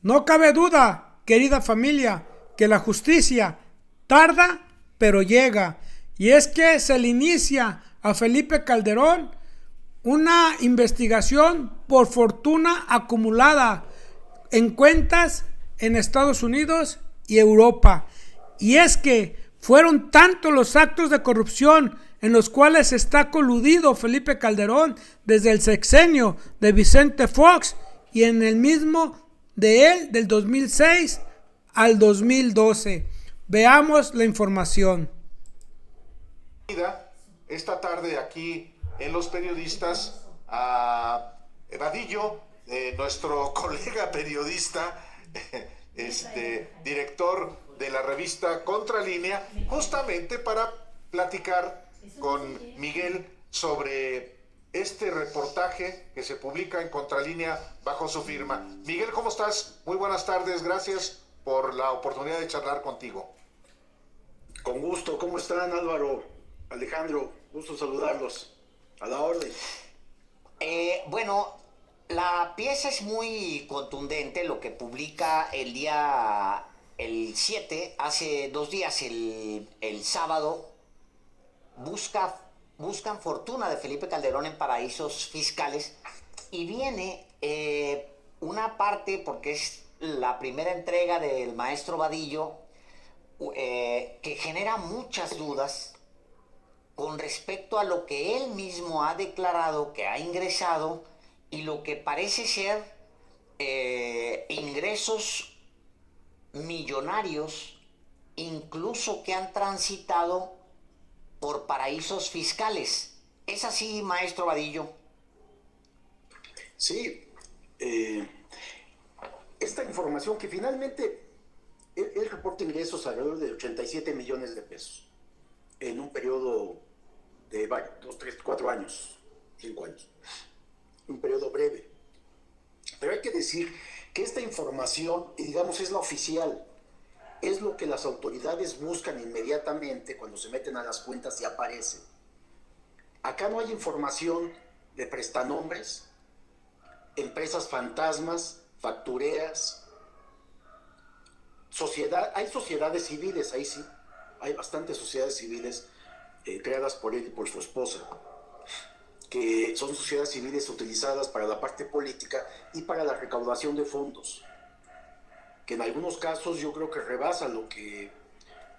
No cabe duda, querida familia, que la justicia tarda, pero llega. Y es que se le inicia a Felipe Calderón una investigación por fortuna acumulada en cuentas en Estados Unidos y Europa. Y es que fueron tantos los actos de corrupción en los cuales está coludido Felipe Calderón desde el sexenio de Vicente Fox y en el mismo de él del 2006 al 2012. Veamos la información. Esta tarde aquí en Los Periodistas a Vadillo, nuestro colega periodista, director de la revista Contralínea, justamente para platicar con Miguel sobre este reportaje que se publica en Contralínea bajo su firma. Miguel, ¿cómo estás? Muy buenas tardes, gracias por la oportunidad de charlar contigo. Con gusto, ¿cómo están, Álvaro? Alejandro, gusto saludarlos. A la orden. Bueno, la pieza es muy contundente, lo que publica el 7, hace 2 días, el sábado, buscan fortuna de Felipe Calderón en paraísos fiscales y viene una parte, porque es la primera entrega del maestro Vadillo, que genera muchas dudas con respecto a lo que él mismo ha declarado que ha ingresado y lo que parece ser ingresos millonarios, incluso que han transitado por paraísos fiscales. ¿Es así, maestro Vadillo? Sí, esta información que finalmente él reporta ingresos alrededor de 87 millones de pesos en un periodo de 2, 3, 4 años, 5 años, un periodo breve. Pero hay que decir que esta información, digamos, es la oficial, es lo que las autoridades buscan inmediatamente cuando se meten a las cuentas y aparece. Acá no hay información de prestanombres, empresas fantasmas, factureras, hay sociedades civiles, ahí sí, hay bastantes sociedades civiles creadas por él y por su esposa, que son sociedades civiles utilizadas para la parte política y para la recaudación de fondos, que en algunos casos yo creo que rebasa lo que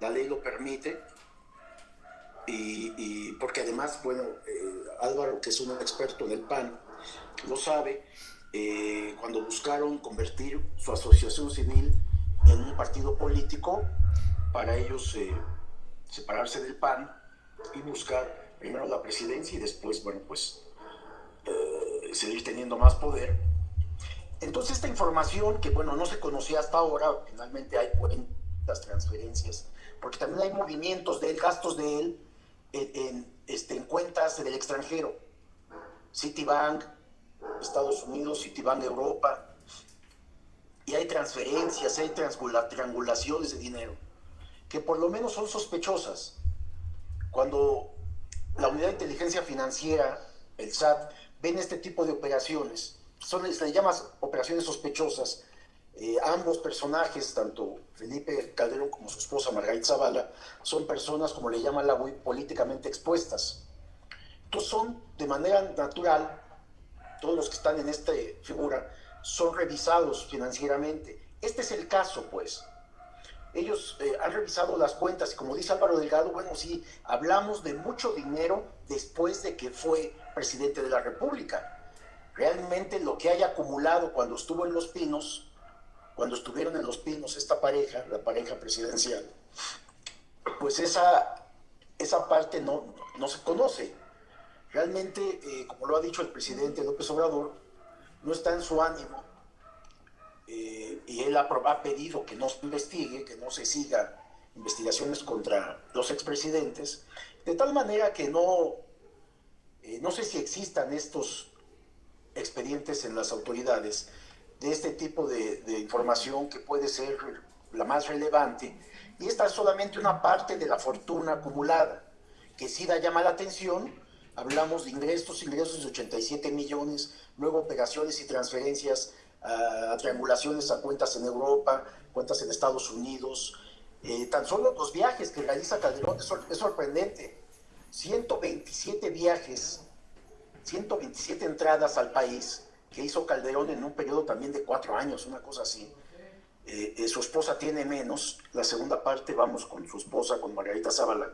la ley lo permite, y porque además, bueno, Álvaro, que es un experto en el PAN, lo sabe, cuando buscaron convertir su asociación civil en un partido político, para ellos separarse del PAN y buscar primero la presidencia y después, bueno, pues seguir teniendo más poder. Entonces esta información que, bueno, no se conocía hasta ahora, finalmente hay cuentas, transferencias, porque también hay movimientos de él, gastos de él en cuentas del extranjero, Citibank, Estados Unidos, Citibank, Europa, y hay transferencias, hay triangulaciones de dinero, que por lo menos son sospechosas. Cuando la Unidad de Inteligencia Financiera, el SAT, ven este tipo de operaciones, se le llaman operaciones sospechosas. Ambos personajes, tanto Felipe Calderón como su esposa Margarita Zavala, son personas, como le llaman la UIP, políticamente expuestas. Entonces son, de manera natural, todos los que están en esta figura, son revisados financieramente. Este es el caso, pues. Ellos han revisado las cuentas y, como dice Álvaro Delgado, bueno, sí, hablamos de mucho dinero después de que fue presidente de la República. Realmente lo que haya acumulado cuando estuvo en Los Pinos, cuando estuvieron en Los Pinos esta pareja, la pareja presidencial, pues esa parte no se conoce. Realmente, como lo ha dicho el presidente López Obrador, no está en su ánimo, y él ha pedido que no se investigue, que no se siga investigaciones contra los expresidentes, de tal manera que no sé si existan estos expedientes en las autoridades de este tipo de información que puede ser la más relevante, y esta es solamente una parte de la fortuna acumulada, que sí llama la atención. Hablamos de ingresos de 87 millones, luego operaciones y transferencias a triangulaciones a cuentas en Europa, cuentas en Estados Unidos. Tan solo los viajes que realiza Calderón es sorprendente. 127 viajes, 127 entradas al país que hizo Calderón en un periodo también de 4 años, una cosa así. Su esposa tiene menos, la segunda parte vamos con su esposa, con Margarita Zavala,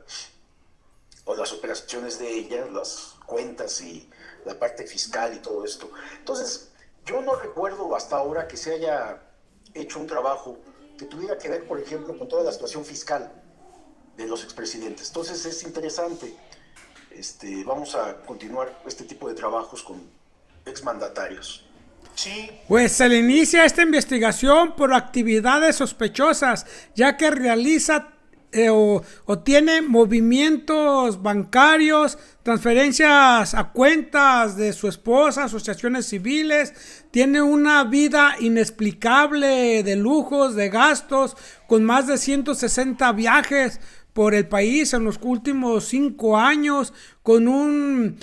o las operaciones de ella, las cuentas y la parte fiscal y todo esto. Entonces, yo no recuerdo hasta ahora que se haya hecho un trabajo que tuviera que ver, por ejemplo, con toda la situación fiscal de los expresidentes. Entonces es interesante. Vamos a continuar este tipo de trabajos con exmandatarios. Sí. Pues se le inicia esta investigación por actividades sospechosas, ya que realiza o tiene movimientos bancarios, transferencias a cuentas de su esposa, asociaciones civiles, tiene una vida inexplicable de lujos, de gastos, con más de 160 viajes por el país en los últimos 5 años, con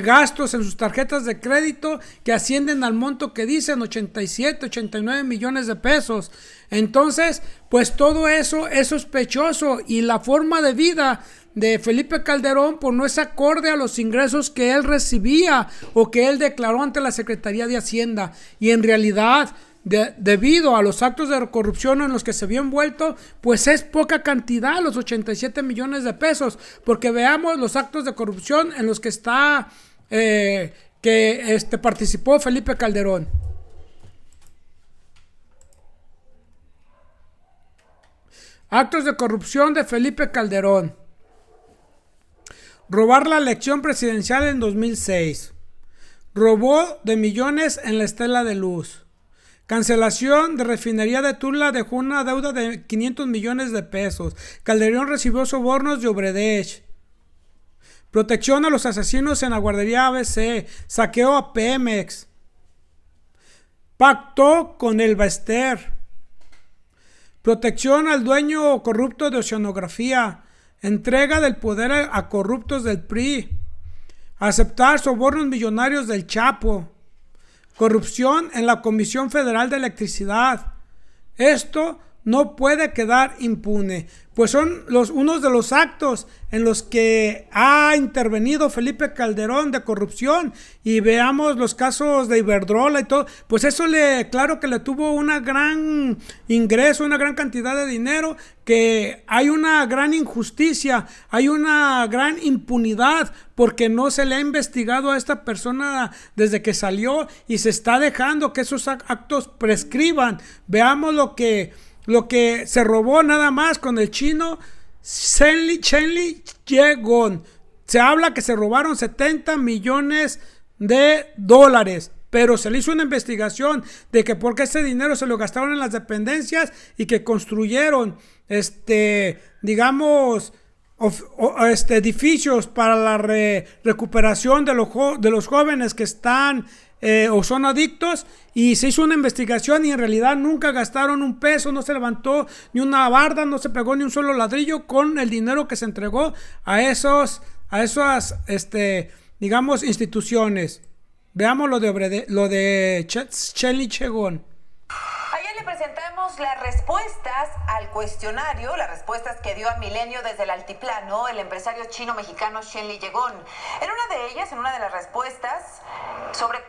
gastos en sus tarjetas de crédito que ascienden al monto que dicen 87, 89 millones de pesos. Entonces, pues todo eso es sospechoso y la forma de vida de Felipe Calderón pues no es acorde a los ingresos que él recibía o que él declaró ante la Secretaría de Hacienda, y en realidad debido a los actos de corrupción en los que se vio envuelto, pues es poca cantidad los 87 millones de pesos, porque veamos los actos de corrupción en los que participó Felipe Calderón. Actos de corrupción de Felipe Calderón: robar la elección presidencial en 2006, robó de millones en la Estela de Luz. Cancelación de refinería de Tula dejó una deuda de 500 millones de pesos. Calderón recibió sobornos de Obredech. Protección a los asesinos en la guardería ABC. Saqueó a Pemex. Pactó con el Baester. Protección al dueño corrupto de Oceanografía. Entrega del poder a corruptos del PRI. Aceptar sobornos millonarios del Chapo. Corrupción en la Comisión Federal de Electricidad. Esto no puede quedar impune, pues son unos de los actos en los que ha intervenido Felipe Calderón de corrupción. Y veamos los casos de Iberdrola y todo, pues eso claro que le tuvo una gran ingreso, una gran cantidad de dinero, que hay una gran injusticia, hay una gran impunidad, porque no se le ha investigado a esta persona desde que salió y se está dejando que esos actos prescriban. Veamos lo que se robó nada más con el chino Shenli Yegon. Se habla que se robaron 70 millones de dólares, pero se le hizo una investigación de que porque ese dinero se lo gastaron en las dependencias y que construyeron edificios para la recuperación de los jóvenes que están o son adictos, y se hizo una investigación y en realidad nunca gastaron un peso, no se levantó ni una barda, no se pegó ni un solo ladrillo con el dinero que se entregó a esas instituciones. Veamos lo de Shenli Yegon. Ayer le presentamos las respuestas al cuestionario, las respuestas que dio a Milenio desde el altiplano el empresario chino-mexicano Shenli Yegon. En una de ellas, en una de las respuestas, sobre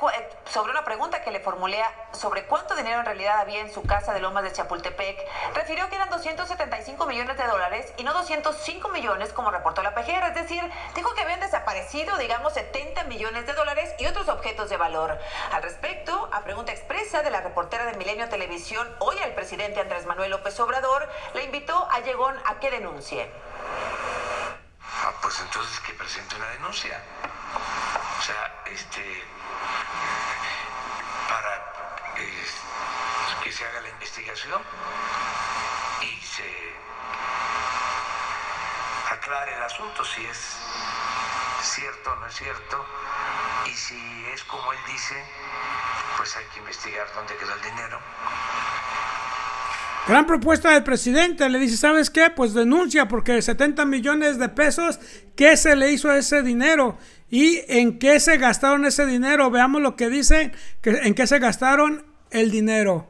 una pregunta que le formulé sobre cuánto dinero en realidad había en su casa de Lomas de Chapultepec, refirió que eran 275 millones de dólares y no 205 millones como reportó la PGR, es decir, dijo que habían desaparecido, 70 millones de dólares y otros objetos de valor. Al respecto, a pregunta expresa de la reportera de Milenio Televisión, hoy el presidente Andrés Manuel López Obrador le invitó a Yegon a que denuncie. Pues entonces que presente una denuncia. O sea, para que se haga la investigación y se aclare el asunto, si es cierto o no es cierto, y si es como él dice, pues hay que investigar dónde quedó el dinero. Gran propuesta del presidente, le dice, ¿sabes qué? Pues denuncia, porque 70 millones de pesos, ¿qué se le hizo a ese dinero? ¿Y en qué se gastaron ese dinero? Veamos lo que dice, en qué se gastaron el dinero.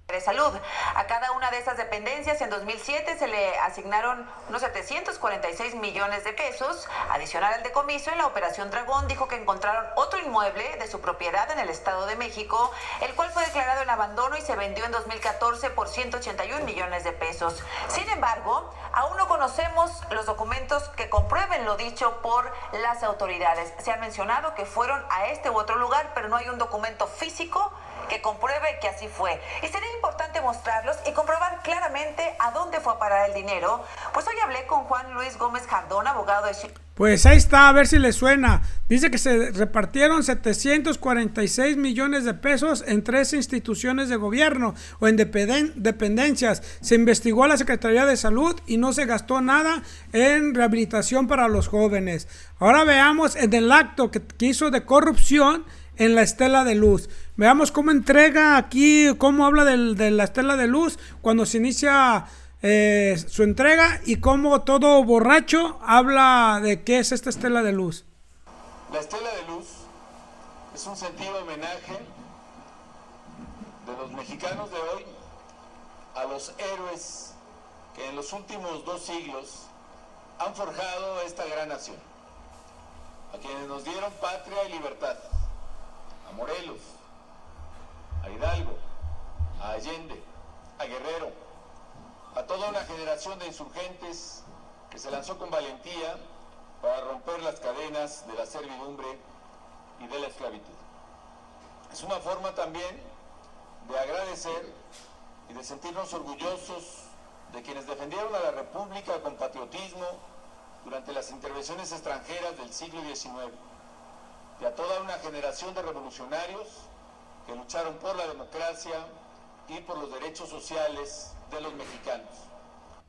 De salud. A cada una de esas dependencias en 2007 se le asignaron unos 746 millones de pesos. Adicional al decomiso, en la Operación Dragón dijo que encontraron otro inmueble de su propiedad en el Estado de México, el cual fue declarado en abandono y se vendió en 2014 por 181 millones de pesos. Sin embargo, aún no conocemos los documentos que comprueben lo dicho por las autoridades. Se ha mencionado que fueron a este u otro lugar, pero no hay un documento físico que compruebe que así fue. Y sería importante mostrarlos y comprobar claramente a dónde fue a parar el dinero. Pues hoy hablé con Juan Luis Gómez Jardón, abogado de... Pues ahí está, a ver si le suena. Dice que se repartieron 746 millones de pesos en 13 instituciones de gobierno o en dependencias. Se investigó a la Secretaría de Salud y no se gastó nada en rehabilitación para los jóvenes. Ahora veamos en el acto que hizo de corrupción en la Estela de Luz. Veamos cómo entrega aquí, cómo habla de la Estela de Luz cuando se inicia su entrega y cómo todo borracho habla de qué es esta Estela de Luz. La Estela de Luz es un sentido homenaje de los mexicanos de hoy a los héroes que en los últimos 2 siglos han forjado esta gran nación, a quienes nos dieron patria y libertad. A Morelos, a Hidalgo, a Allende, a Guerrero, a toda una generación de insurgentes que se lanzó con valentía para romper las cadenas de la servidumbre y de la esclavitud. Es una forma también de agradecer y de sentirnos orgullosos de quienes defendieron a la República con patriotismo durante las intervenciones extranjeras del siglo XIX. Y a toda una generación de revolucionarios que lucharon por la democracia y por los derechos sociales de los mexicanos.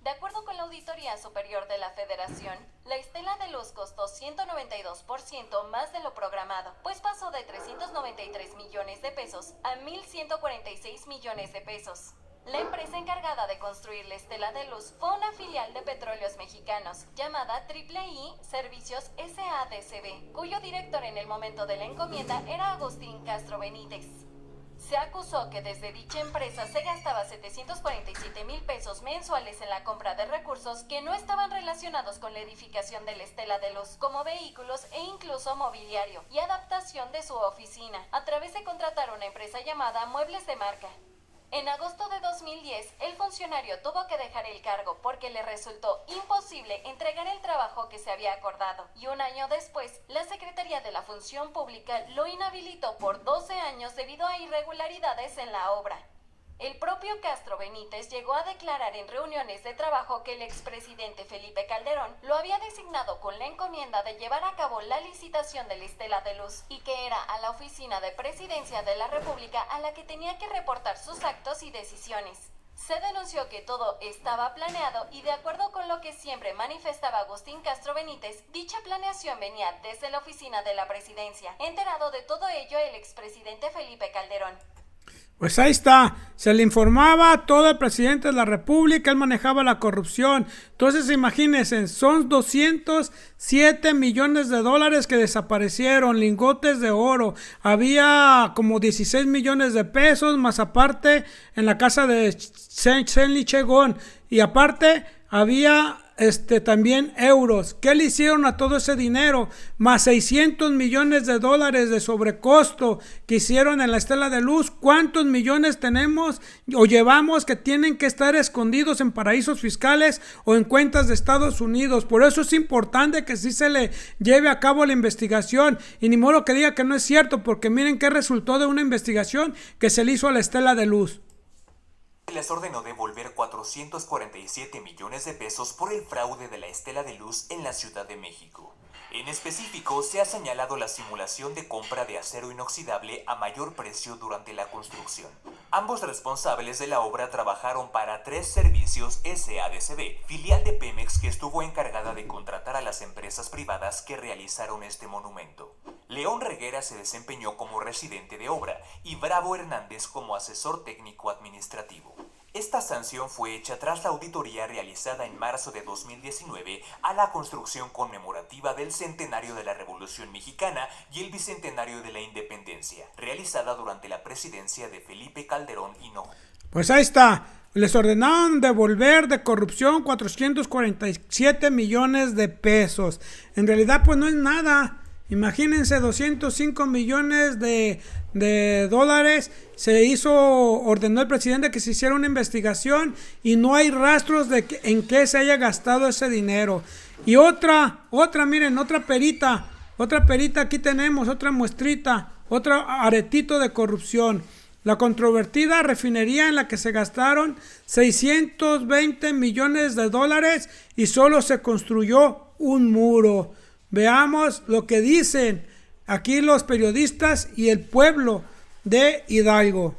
De acuerdo con la Auditoría Superior de la Federación, la Estela de Luz costó 192% más de lo programado, pues pasó de 393 millones de pesos a 1.146 millones de pesos. La empresa encargada de construir la Estela de Luz fue una filial de Petróleos Mexicanos, llamada III Servicios SADCB, cuyo director en el momento de la encomienda era Agustín Castro Benítez. Se acusó que desde dicha empresa se gastaba 747,000 pesos mensuales en la compra de recursos que no estaban relacionados con la edificación de la Estela de Luz, como vehículos e incluso mobiliario, y adaptación de su oficina, a través de contratar una empresa llamada Muebles de Marca. En agosto de 2010, el funcionario tuvo que dejar el cargo porque le resultó imposible entregar el trabajo que se había acordado. Y un año después, la Secretaría de la Función Pública lo inhabilitó por 12 años debido a irregularidades en la obra. El propio Castro Benítez llegó a declarar en reuniones de trabajo que el expresidente Felipe Calderón lo había designado con la encomienda de llevar a cabo la licitación de la Estela de Luz y que era a la oficina de Presidencia de la República a la que tenía que reportar sus actos y decisiones. Se denunció que todo estaba planeado y, de acuerdo con lo que siempre manifestaba Agustín Castro Benítez, dicha planeación venía desde la oficina de la Presidencia. Enterado de todo ello el expresidente Felipe Calderón. Pues ahí está, se le informaba a todo el presidente de la República, él manejaba la corrupción. Entonces imagínense, son 207 millones de dólares que desaparecieron, lingotes de oro, había como 16 millones de pesos, más aparte en la casa de Shenli Chegón, y aparte había también euros. ¿Qué le hicieron a todo ese dinero? Más 600 millones de dólares de sobrecosto que hicieron en la Estela de Luz. ¿Cuántos millones tenemos o llevamos que tienen que estar escondidos en paraísos fiscales o en cuentas de Estados Unidos? Por eso es importante que sí se le lleve a cabo la investigación, y ni modo que diga que no es cierto, porque miren qué resultó de una investigación que se le hizo a la Estela de Luz. Les ordenó devolver 447 millones de pesos por el fraude de la Estela de Luz en la Ciudad de México. En específico, se ha señalado la simulación de compra de acero inoxidable a mayor precio durante la construcción. Ambos responsables de la obra trabajaron para 3 Servicios SADCB, filial de Pemex que estuvo encargada de contratar a las empresas privadas que realizaron este monumento. León Reguera se desempeñó como residente de obra y Bravo Hernández como asesor técnico administrativo. Esta sanción fue hecha tras la auditoría realizada en marzo de 2019 a la construcción conmemorativa del centenario de la Revolución Mexicana y el bicentenario de la Independencia, realizada durante la presidencia de Felipe Calderón Hinojosa. Pues ahí está. Les ordenaron devolver de corrupción 447 millones de pesos. En realidad, pues no es nada. Imagínense, 205 millones de dólares. Ordenó el presidente que se hiciera una investigación y no hay rastros de en qué se haya gastado ese dinero. Y miren, otra perita, aquí tenemos otra muestrita, otro aretito de corrupción. La controvertida refinería en la que se gastaron 620 millones de dólares y solo se construyó un muro. Veamos lo que dicen aquí los periodistas y el pueblo de Hidalgo.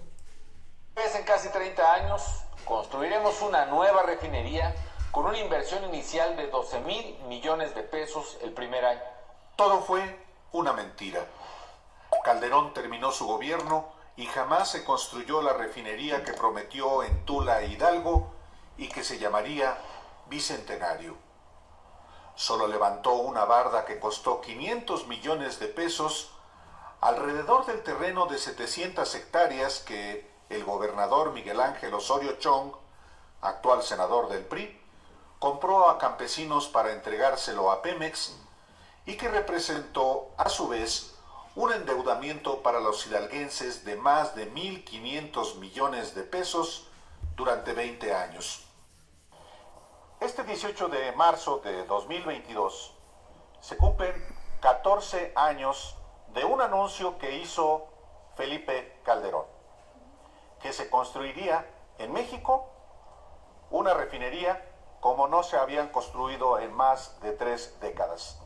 En casi 30 años construiremos una nueva refinería con una inversión inicial de 12,000 millones de pesos el primer año. Todo fue una mentira. Calderón terminó su gobierno y jamás se construyó la refinería que prometió en Tula, Hidalgo, y que se llamaría Bicentenario. Solo levantó una barda que costó 500 millones de pesos alrededor del terreno de 700 hectáreas que el gobernador Miguel Ángel Osorio Chong, actual senador del PRI, compró a campesinos para entregárselo a Pemex y que representó a su vez un endeudamiento para los hidalguenses de más de 1.500 millones de pesos durante 20 años. Este 18 de marzo de 2022 se cumplen 14 años de un anuncio que hizo Felipe Calderón, que se construiría en México una refinería como no se habían construido en más de 3 décadas.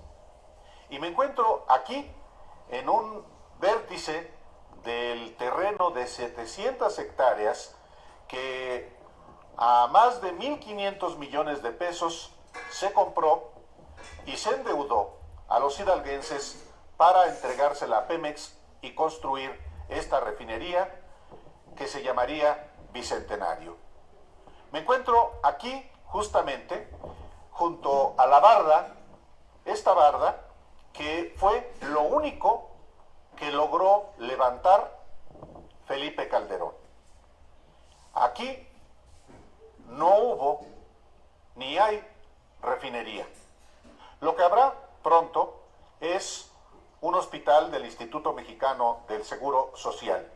Y me encuentro aquí en un vértice del terreno de 700 hectáreas que a más de 1.500 millones de pesos se compró y se endeudó a los hidalguenses para entregársela a Pemex y construir esta refinería que se llamaría Bicentenario. Me encuentro aquí justamente junto a la barda, esta barda que fue lo único que logró levantar Felipe Calderón. Aquí no hubo ni hay refinería. Lo que habrá pronto es un hospital del Instituto Mexicano del Seguro Social.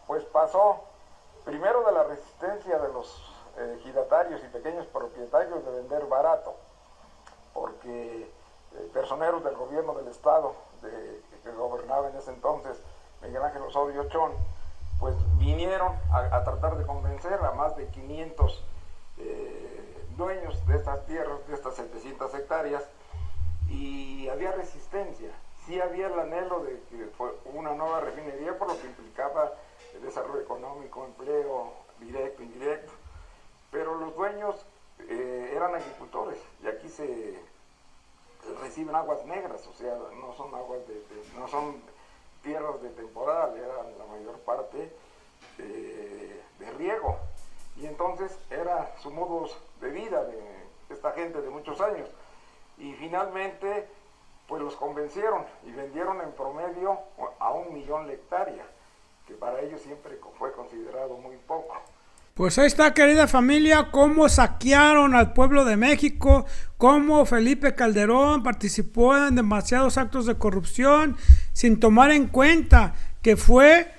Pues pasó primero de la resistencia de los ejidatarios y pequeños propietarios de vender barato, porque personeros del gobierno del estado que gobernaba en ese entonces Miguel Ángel Osorio Chong, pues vinieron a tratar de convencer a más de 500 dueños de estas tierras, de estas 700 hectáreas, y había resistencia. Sí había el anhelo de que fue una nueva refinería, por lo que implicaba el desarrollo económico, empleo directo, indirecto, pero los dueños eran agricultores y aquí se reciben aguas negras, o sea, no son aguas no son tierras de temporal, eran la mayor parte de riego, y entonces era su modo de vida de esta gente de muchos años, y finalmente pues los convencieron y vendieron en promedio a 1 millón la hectárea, que para ellos siempre fue considerado muy poco. Pues ahí está, querida familia, cómo saquearon al pueblo de México, cómo Felipe Calderón participó en demasiados actos de corrupción sin tomar en cuenta que fue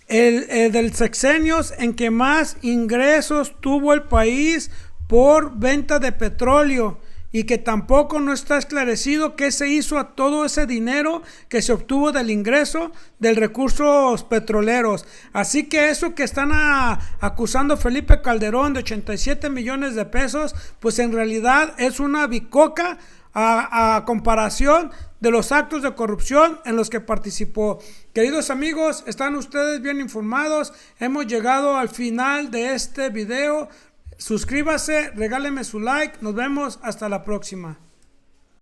el del sexenios en que más ingresos tuvo el país por venta de petróleo, y que tampoco no está esclarecido qué se hizo a todo ese dinero que se obtuvo del ingreso de recursos petroleros. Así que eso que están acusando a Felipe Calderón de 87 millones de pesos, pues en realidad es una bicoca a comparación de los actos de corrupción en los que participó. Queridos amigos, están ustedes bien informados. Hemos llegado al final de este video. Suscríbase, regáleme su like. Nos vemos hasta la próxima.